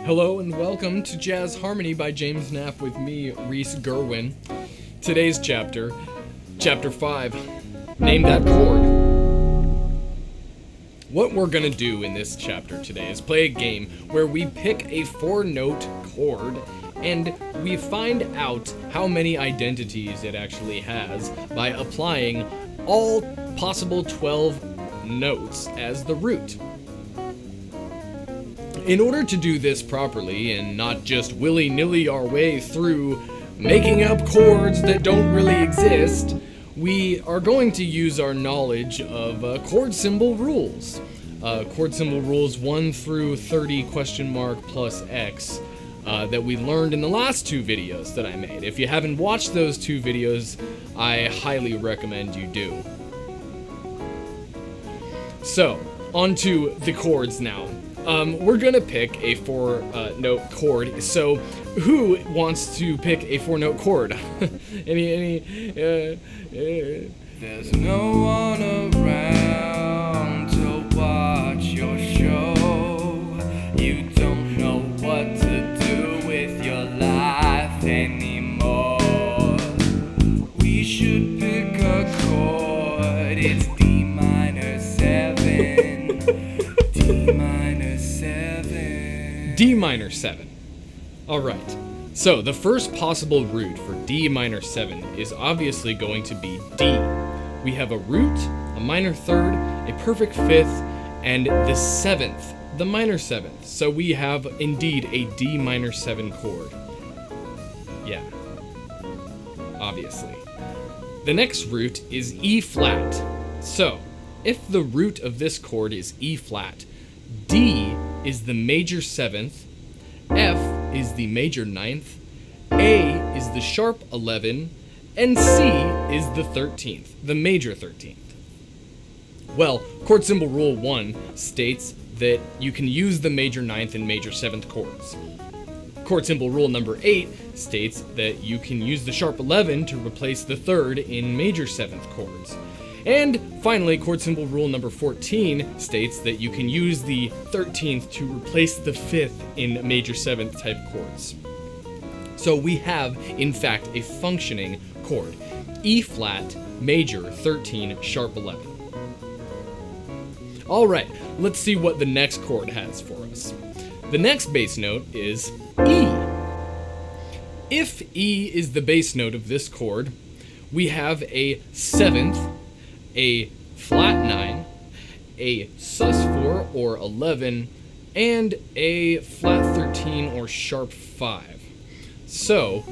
Hello and welcome to Jazz Harmony by James Knapp with me, Reese Gerwin. Today's chapter, Chapter 5, Name That Chord. What we're gonna do in this chapter today is play a game where we pick a 4-note chord and we find out how many identities it actually has by applying all possible 12 notes as the root. In order to do this properly and not just willy-nilly our way through making up chords that don't really exist, we are going to use our knowledge of chord symbol rules. Chord symbol rules 1 through 30 plus X that we learned in the last 2 videos that I made. If you haven't watched those 2 videos, I highly recommend you do. So, onto the chords now. We're gonna pick a 4-note chord. So, who wants to pick a 4-note chord? There's no one around to watch your show. You don't know what to do with your life anymore. We should pick a chord. It's D minor 7. D minor 7. D minor 7. Alright, so the first possible root for D minor 7 is obviously going to be D. We have a root, a minor 3rd, a perfect 5th, and the 7th, the minor 7th. So we have indeed a D minor 7 chord. Yeah, obviously. The next root is E flat. So, if the root of this chord is E flat, D is the major 7th, F is the major 9th, A is the sharp 11, and C is the 13th, the major 13th. Well, chord symbol rule 1 states that you can use the major 9th and major 7th chords. Chord symbol rule number 8 states that you can use the sharp 11 to replace the 3rd in major 7th chords. And finally, chord symbol rule number 14 states that you can use the 13th to replace the 5th in major 7th type chords. So we have, in fact, a functioning chord. E flat, major 13, sharp 11. Alright, let's see what the next chord has for us. The next bass note is E. If E is the bass note of this chord, we have a 7th, a flat 9, a sus4 or 11, and a flat 13 or sharp 5. So,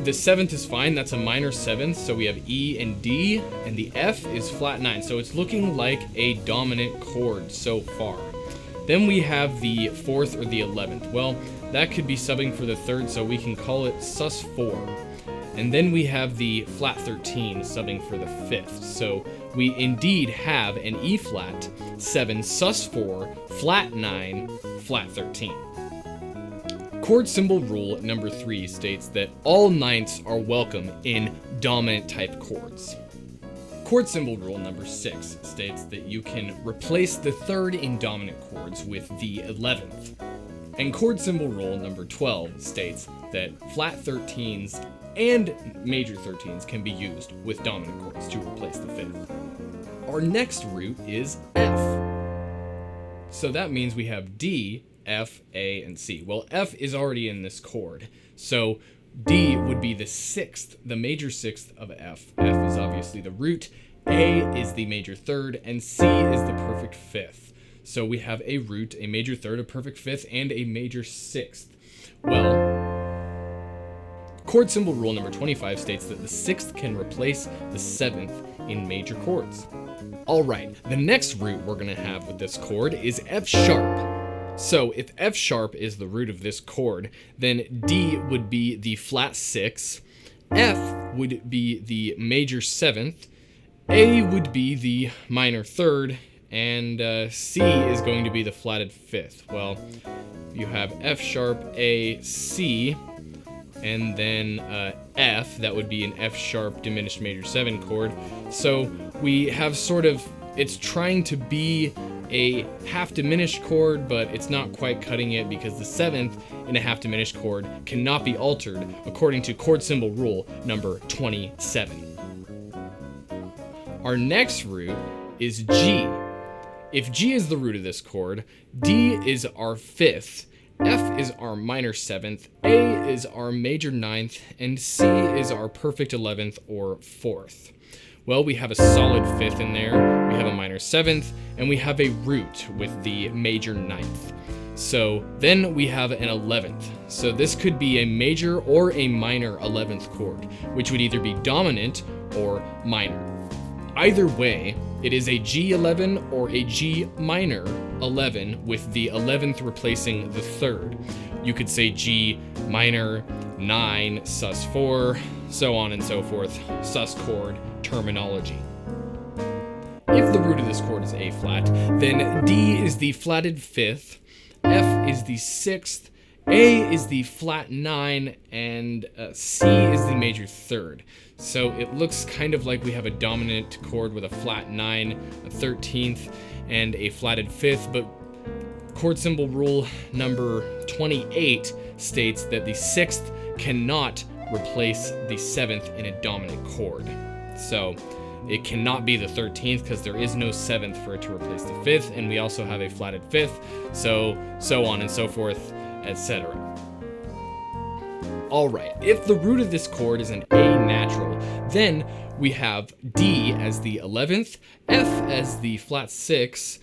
the 7th is fine, that's a minor 7th, so we have E and D, and the F is flat 9, so it's looking like a dominant chord so far. Then we have the 4th or the 11th. Well, that could be subbing for the 3rd, so we can call it sus4. And then we have the flat 13 subbing for the 5th. So we indeed have an E flat, 7, sus4, flat 9, flat 13. Chord symbol rule number 3 states that all 9ths are welcome in dominant type chords. Chord symbol rule number 6 states that you can replace the 3rd in dominant chords with the 11th. And chord symbol rule number 12 states that flat 13s and major 13s can be used with dominant chords to replace the 5th. Our next root is F. So that means we have D, F, A, and C. Well, F is already in this chord, so D would be the 6th, the major 6th of F. F is obviously the root, A is the major 3rd, and C is the perfect 5th. So we have a root, a major 3rd, a perfect 5th, and a major 6th. Well, chord symbol rule number 25 states that the 6th can replace the 7th in major chords. Alright, the next root we're going to have with this chord is F sharp. So if F sharp is the root of this chord, then D would be the flat 6, F would be the major 7th, A would be the minor 3rd, and C is going to be the flatted 5th. Well, you have F sharp, A, C, and then F, that would be an F sharp diminished major 7 chord. So we have sort of, it's trying to be a half diminished chord, but it's not quite cutting it because the 7th in a half diminished chord cannot be altered according to chord symbol rule number 27. Our next root is G. If G is the root of this chord, D is our 5th, F is our minor 7th, A is our major 9th, and C is our perfect 11th or 4th. Well, we have a solid 5th in there, we have a minor 7th, and we have a root with the major 9th. So then we have an 11th. So this could be a major or a minor 11th chord, which would either be dominant or minor. Either way, it is a G11 or a G minor 11 with the 11th replacing the 3rd. You could say G minor 9 sus4, so on and so forth, sus chord terminology. If the root of this chord is A flat, then D is the flatted 5th, F is the 6th, A is the flat 9, and C is the major 3rd. So it looks kind of like we have a dominant chord with a flat 9, a 13th, and a flatted 5th, but chord symbol rule number 28 states that the 6th cannot replace the 7th in a dominant chord. So it cannot be the 13th because there is no 7th for it to replace the 5th, and we also have a flatted 5th, so on and so forth, etc. Alright, if the root of this chord is an A natural, then we have D as the 11th, F as the flat 6,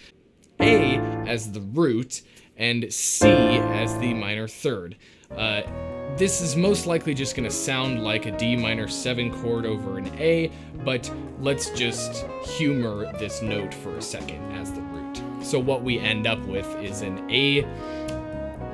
A as the root, and C as the minor 3rd. This is most likely just going to sound like a D minor 7 chord over an A, but let's just humor this note for a second as the root. So what we end up with is an A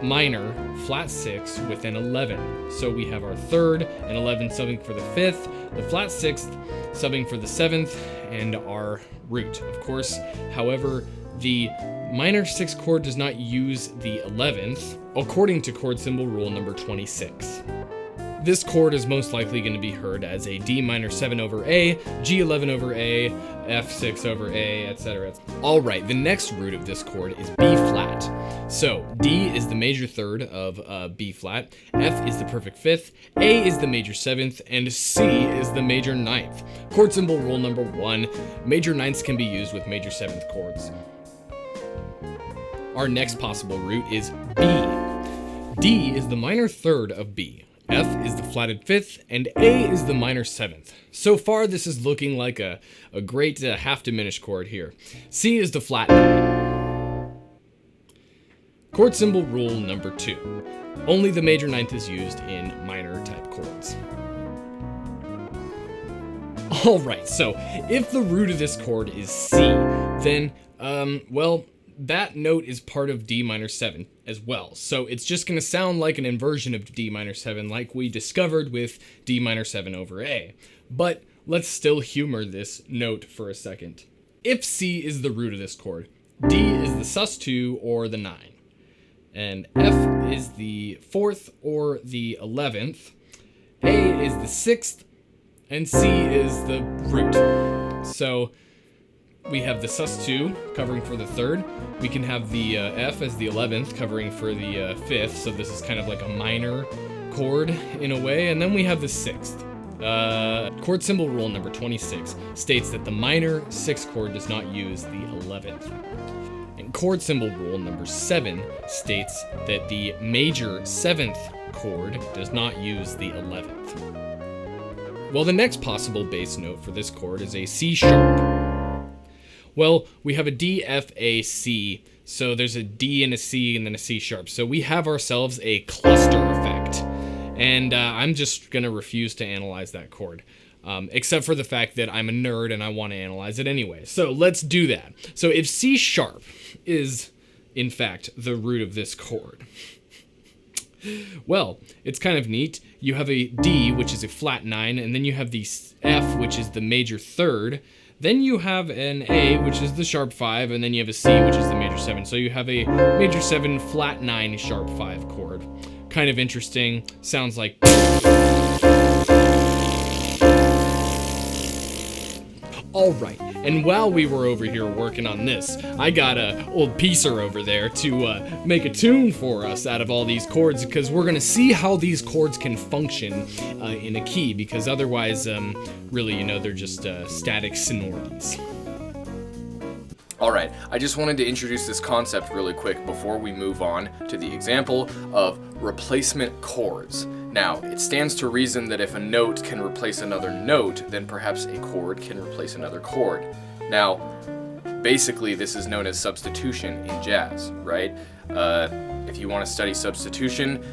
minor flat 6 with an 11. So we have our 3rd, an 11 subbing for the 5th, the flat 6th subbing for the 7th, and our root. Of course, however, the minor 6 chord does not use the 11th, according to chord symbol rule number 26. This chord is most likely going to be heard as a D minor 7 over A, G11 over A, F6 over A, etc. Alright, the next root of this chord is B flat. So, D is the major 3rd of B flat, F is the perfect 5th, A is the major 7th, and C is the major 9th. Chord symbol rule number 1, major 9ths can be used with major 7th chords. Our next possible root is B. D is the minor 3rd of B. F is the flatted 5th, and A is the minor 7th. So far, this is looking like a great half diminished chord here. C is the flat 9. Chord symbol rule number 2. Only the major 9th is used in minor type chords. Alright, so if the root of this chord is C, then, well, that note is part of D minor 7 as well. So it's just going to sound like an inversion of D minor 7 like we discovered with D minor 7 over A. But let's still humor this note for a second. If C is the root of this chord, D is the sus2 or the 9. And F is the 4th or the 11th. A is the 6th. And C is the root. So we have the sus2 covering for the 3rd. We can have the F as the 11th covering for the 5th. So this is kind of like a minor chord in a way. And then we have the 6th. Chord symbol rule number 26 states that the minor 6th chord does not use the 11th. And chord symbol rule number 7 states that the major 7th chord does not use the 11th. Well, the next possible bass note for this chord is a C sharp. Well, we have a D, F, A, C, so there's a D and a C and then a C sharp. So we have ourselves a cluster effect. And I'm just going to refuse to analyze that chord, except for the fact that I'm a nerd and I want to analyze it anyway. So let's do that. So if C sharp is, in fact, the root of this chord, well, it's kind of neat. You have a D, which is a flat 9, and then you have the F, which is the major 3rd. Then you have an A, which is the sharp 5, and then you have a C, which is the major 7. So you have a major 7, flat 9, sharp 5 chord. Kind of interesting. Sounds like... Alright, and while we were over here working on this, I got a old piecer over there to make a tune for us out of all these chords, because we're gonna see how these chords can function in a key, because otherwise, really, you know, they're just static sonorities. Alright, I just wanted to introduce this concept really quick before we move on to the example of replacement chords. Now, it stands to reason that if a note can replace another note, then perhaps a chord can replace another chord. Now, basically this is known as substitution in jazz, right? If you want to study substitution,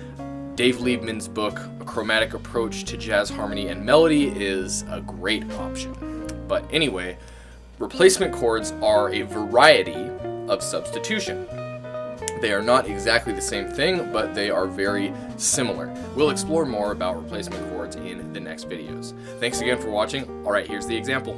Dave Liebman's book, A Chromatic Approach to Jazz Harmony and Melody, is a great option. But anyway, replacement chords are a variety of substitution. They are not exactly the same thing, but they are very similar. We'll explore more about replacement chords in the next videos. Thanks again for watching. Alright, here's the example.